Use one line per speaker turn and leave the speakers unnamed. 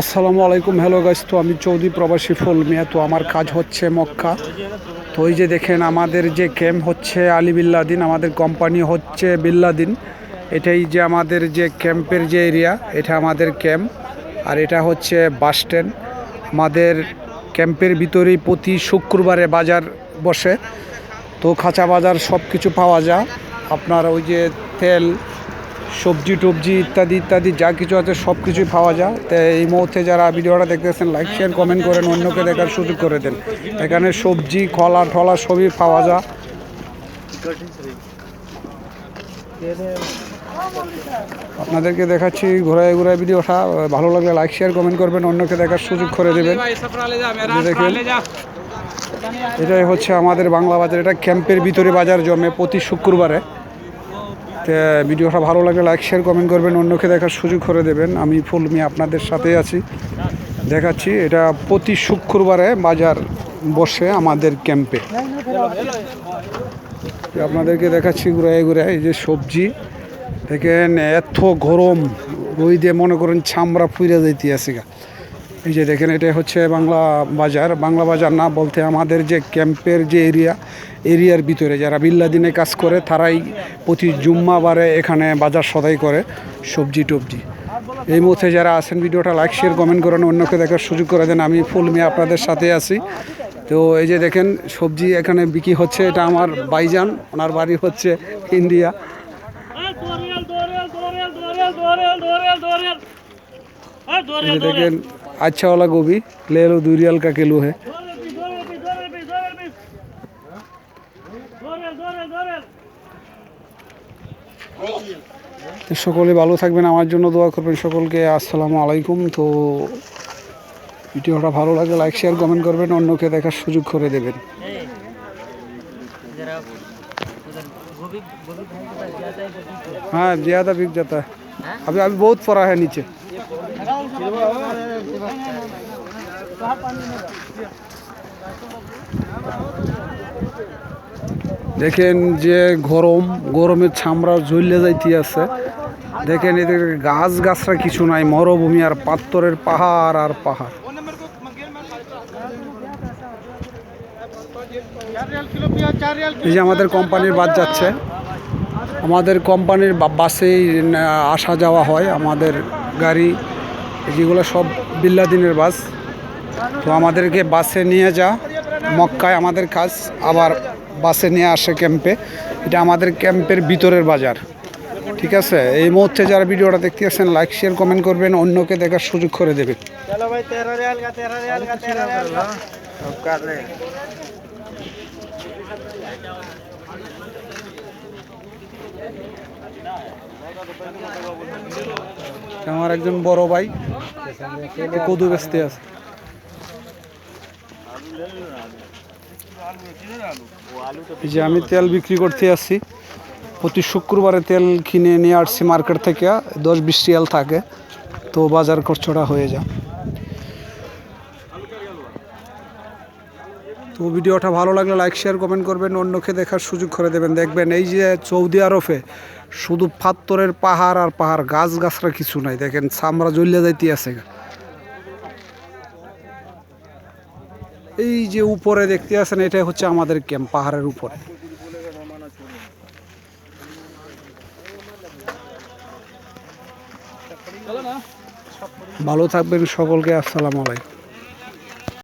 আসসালামু আলাইকুম, hello guys. তো আমি চৌধুরী প্রবাসী ফুল মিয়া। তো আমার কাজ হচ্ছে মক্কা। তো এই যে দেখেন আমাদের যে ক্যাম্প হচ্ছে আলী বিল্লাদিন, আমাদের কোম্পানি হচ্ছে বিল্লাদিন। এটাই যে আমাদের যে ক্যাম্পের যে এরিয়া, এটা আমাদের ক্যাম্প। আর এটা হচ্ছে বাস স্ট্যান্ড। আমাদের ক্যাম্পের ভিতরেই প্রতি শুক্রবারে বাজার বসে। তো খাঁচা বাজার সব কিছু পাওয়া যায়। আপনার ওই যে তেল, সবজি টবজি ইত্যাদি ইত্যাদি যা কিছু আছে সব কিছুই পাওয়া যায়। তো এই মুহূর্তে যারা ভিডিওটা দেখতেছেন, লাইক শেয়ার কমেন্ট করেন, অন্যকে দেখার সুযোগ করে দেন। এখানে সবজি খলা ঠলা সবই পাওয়া যায়। আপনাদেরকে দেখাচ্ছি ঘোরায় ঘোরায় ভিডিওটা। ভালো লাগলে লাইক শেয়ার কমেন্ট করবেন, অন্যকে দেখার সুযোগ করে দেবেন। দেখেন এটাই হচ্ছে আমাদের বাংলা বাজার। এটা ক্যাম্পের ভিতরে বাজার জমে প্রতি শুক্রবারে। তো ভিডিওটা ভালো লাগলে লাইক শেয়ার কমেন্ট করবেন, অন্যকে দেখার সুযোগ করে দেবেন। আমি ফুল মিয়া আপনাদের সাথে আছি, দেখাচ্ছি। এটা প্রতি শুক্রবারে বাজার বসে আমাদের ক্যাম্পে। আপনাদেরকে দেখাচ্ছি ঘুরায় ঘুরায়। এই যে সবজি দেখেন, এত গরম রোদে মনে করেন চামড়া ফুইরা যাইতে আছে গা। এই যে দেখেন, এটা হচ্ছে বাংলা বাজার। বাংলা বাজার না বলতে আমাদের যে ক্যাম্পের যে এরিয়ার ভিতরে যারা বিল্লাদিনে কাজ করে, তারাই প্রতি জুম্মাবারে এখানে বাজার সদাই করে সবজি টবজি। এই মুহূর্তে যারা আছেন, ভিডিওটা লাইক শেয়ার কমেন্ট করেন, অন্যকে দেখার সুযোগ করে দেন। আমি ফুল মিয়া আপনাদের সাথে আছি। তো এই যে দেখেন সবজি এখানে বিক্রি হচ্ছে। এটা আমার ভাইজান, ওনার বাড়ি হচ্ছে ইন্ডিয়া। देखें अच्छा वाला गोभी ले लो, 2 रियाल का किलो है। সকলে ভালো থাকবেন, আমার জন্য দোয়া করবেন সকলকে। আসসালামু আলাইকুম। তো ভিডিওটা ভালো লাগলে লাইক শেয়ার কমেন্ট করবেন, অন্যকে দেখার সুযোগ করে দেবেন। हाँ ज़्यादा बिक जाता है। अभी अभी बहुत पड़ा है नीचे। দেখেন যে গরমের ছামড়া ঝুলে যাইতে আছে। দেখেন এদের গাছ গাছরা কিছু নাই, মরুভূমি আর পাথরের পাহাড় আর পাহাড়। এই যে আমাদের কোম্পানির বাস যাচ্ছে, আমাদের কোম্পানির বাসেই আসা যাওয়া হয়। আমাদের গাড়ি যেগুলো সব বিল্লাদিনের বাস। তো আমাদেরকে বাসে নিয়ে যা মক্কায় আমাদের কাজ, আবার বাসে নিয়ে আসে ক্যাম্পে। এটা আমাদের ক্যাম্পের ভিতরের বাজার, ঠিক আছে। এই মুহূর্তে যারা ভিডিওটা দেখতে আসছেন, লাইক শেয়ার কমেন্ট করবেন, অন্যকে দেখার সুযোগ করে দেবেন। আমার একজন বড় ভাই কদু বেচতে আছে। এই যে আমি তেল বিক্রি করতে আসছি। প্রতি শুক্রবারে তেল কিনে নিয়ে আসছি মার্কেট থেকে। 10-20 রিয়াল থাকে, তো বাজার খরচটা হয়ে যায়। তো ভিডিওটা ভালো লাগলে লাইক শেয়ার কমেন্ট করবেন, অন্যকে দেখার সুযোগ করে দেবেন। দেখবেন এই যে সৌদি আরবে শুধু পাথরের পাহাড় আর পাহাড়, গাছ গাছরা কিছু নাই। দেখেন চামড়া জ্বলে যাইতে আছে। এই যে উপরে দেখতে আছেন, এটাই হচ্ছে আমাদের ক্যাম্প পাহাড়ের উপরে। ভালো থাকবেন সকলকে। আসসালামু আলাইকুম।